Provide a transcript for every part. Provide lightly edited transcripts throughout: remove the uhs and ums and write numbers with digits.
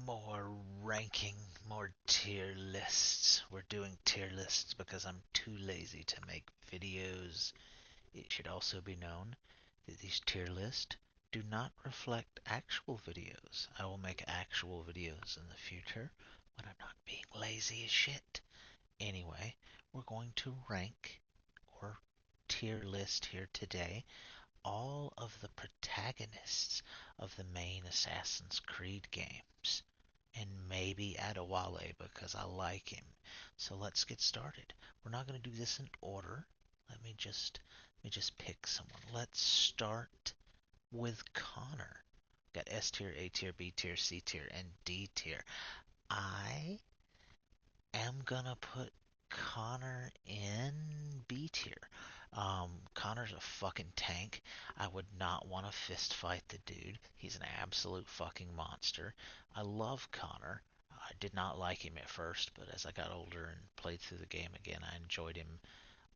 More ranking, more tier lists. We're doing tier lists because I'm too lazy to make videos. It should also be known that these tier lists do not reflect actual videos. I will make actual videos in the future when I'm not being lazy as shit. Anyway, we're going to rank or tier list here today all of the protagonists of the main Assassin's Creed games. And maybe Adewale because I like him. So let's get started. We're not going to do this in order. Let me just pick someone. Let's start with Connor. Got S tier, A tier, B tier, C tier, and D tier. I am gonna put Connor in B tier. Connor's a fucking tank. I would not want to fist fight the dude. He's an absolute fucking monster. I love Connor. I did not like him at first, but as I got older and played through the game again, I enjoyed him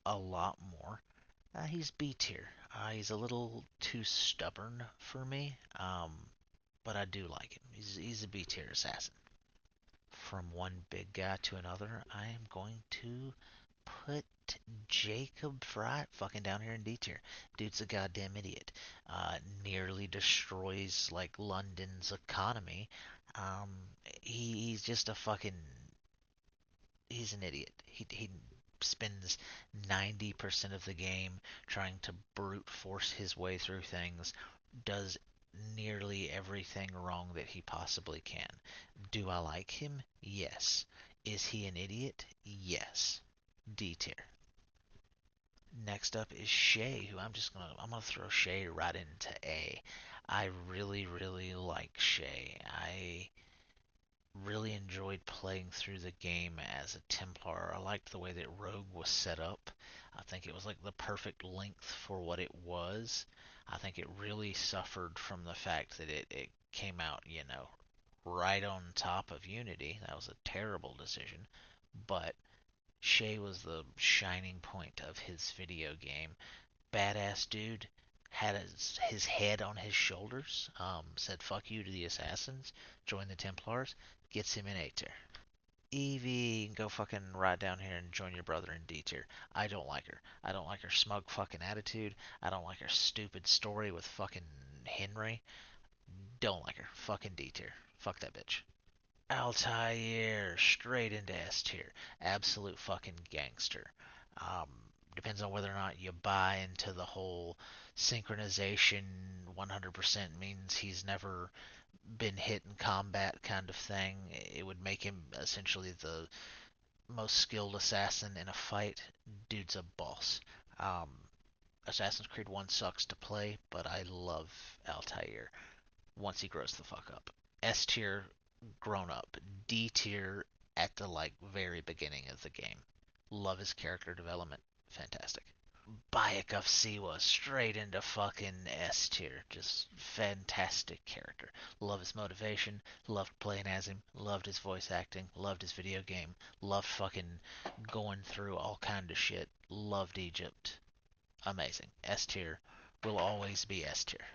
a lot more. He's B tier. He's a little too stubborn for me, but I do like him. He's a B tier assassin. From one big guy to another, I am going to put Jacob Fry fucking down here in D tier. Dude's a goddamn idiot. Nearly destroys like London's economy. Um, he's just a fucking. He's an idiot. He spends 90% of the game trying to brute force his way through things. Does nearly everything wrong that he possibly can. Do I like him? Yes. Is he an idiot? Yes. D tier. Next up is Shay, who I'm gonna throw Shay right into A. I really like Shay. I really enjoyed playing through the game as a Templar. I liked the way that Rogue was set up. I think it was like the perfect length for what it was. I think it really suffered from the fact that it came out, right on top of Unity. That was a terrible decision. But Shay was the shining point of his video game. Badass dude, had his head on his shoulders, said fuck you to the assassins, joined the Templars, gets him in A tier. Evie, go fucking right down here and join your brother in D tier. I don't like her. I don't like her smug fucking attitude. I don't like her stupid story with fucking Henry. Don't like her. Fucking D tier. Fuck that bitch. Altair, straight into S tier. Absolute fucking gangster. Um, Depends on whether or not you buy into the whole synchronization 100% means he's never been hit in combat kind of thing. It would make him essentially the most skilled assassin in a fight. Dude's a boss. Um, Assassin's Creed 1 sucks to play, but I love Altair once he grows the fuck up. S tier, grown up. D tier at the like very beginning of the game. Love his character development. Fantastic. Bayek of Siwa straight into fucking S tier. Just fantastic character. Love his motivation. Loved playing as him. Loved his voice acting. Loved his video game. Loved fucking going through all kind of shit. Loved Egypt. Amazing. S tier will always be S tier.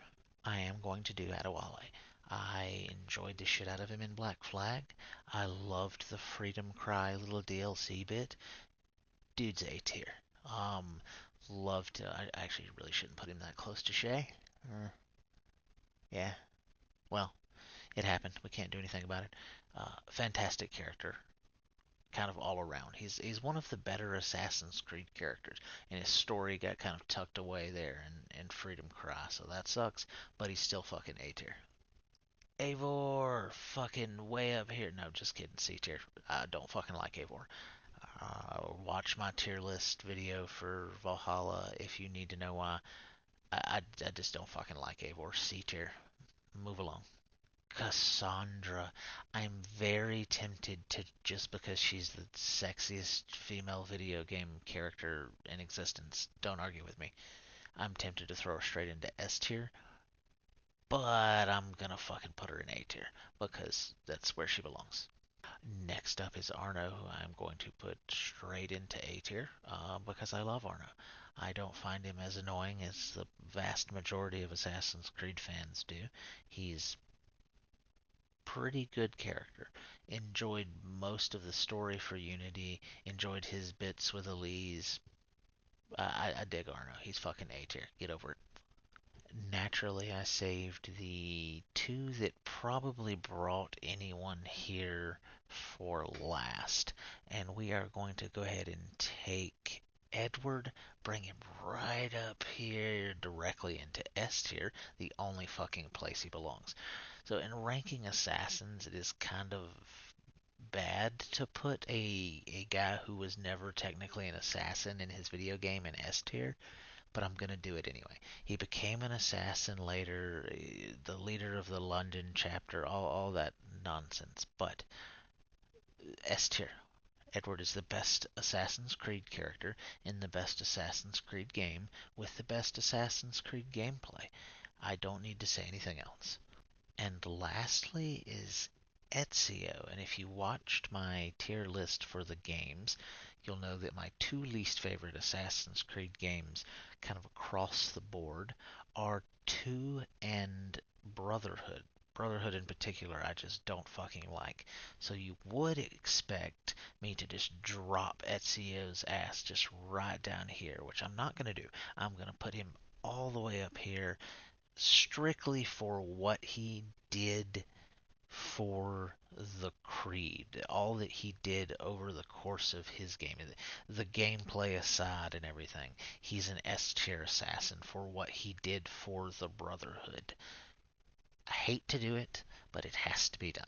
I am going to do Adewale. I enjoyed the shit out of him in Black Flag. I loved the Freedom Cry little DLC bit. Dude's A tier. Um, Loved. I actually really shouldn't put him that close to Shay. Uh, yeah. Well, it happened. We can't do anything about it. Fantastic character, kind of all around. He's one of the better Assassin's Creed characters, and his story got kind of tucked away there in Freedom Cry, so that sucks. But he's still fucking A tier. Eivor, fucking way up here. No, just kidding. C tier. I don't fucking like Eivor. Watch my tier list video for Valhalla if you need to know why. I just don't fucking like Eivor. C tier. Move along. Cassandra. I'm very tempted to, just because she's the sexiest female video game character in existence, don't argue with me. I'm tempted to throw her straight into S tier, but I'm gonna fucking put her in A tier because that's where she belongs. Next up is Arno, who I'm going to put straight into A tier because I love Arno. I don't find him as annoying as the vast majority of Assassin's Creed fans do. He's pretty good character. Enjoyed most of the story for Unity. Enjoyed his bits with Elise. I dig Arno. He's fucking A tier. Get over it. Naturally, I saved the two that probably brought anyone here for last. And we are going to go ahead and take Edward, bring him right up here directly into S tier, the only fucking place he belongs. So, in ranking assassins, it is kind of bad to put a guy who was never technically an assassin in his video game in S tier, but I'm gonna do it anyway. He became an assassin later, the leader of the London chapter, all that nonsense. But S tier. Edward is the best Assassin's Creed character in the best Assassin's Creed game with the best Assassin's Creed gameplay. I don't need to say anything else. And lastly is Ezio. And if you watched my tier list for the games, you'll know that my two least favorite Assassin's Creed games, kind of across the board, are 2 and Brotherhood. Brotherhood in particular, I just don't fucking like. So you would expect me to just drop Ezio's ass just right down here, which I'm not going to do. I'm going to put him all the way up here strictly for what he did for the Creed, all that he did over the course of his game, the gameplay aside and everything. He's an S tier assassin for what he did for the Brotherhood. I hate to do it, but it has to be done.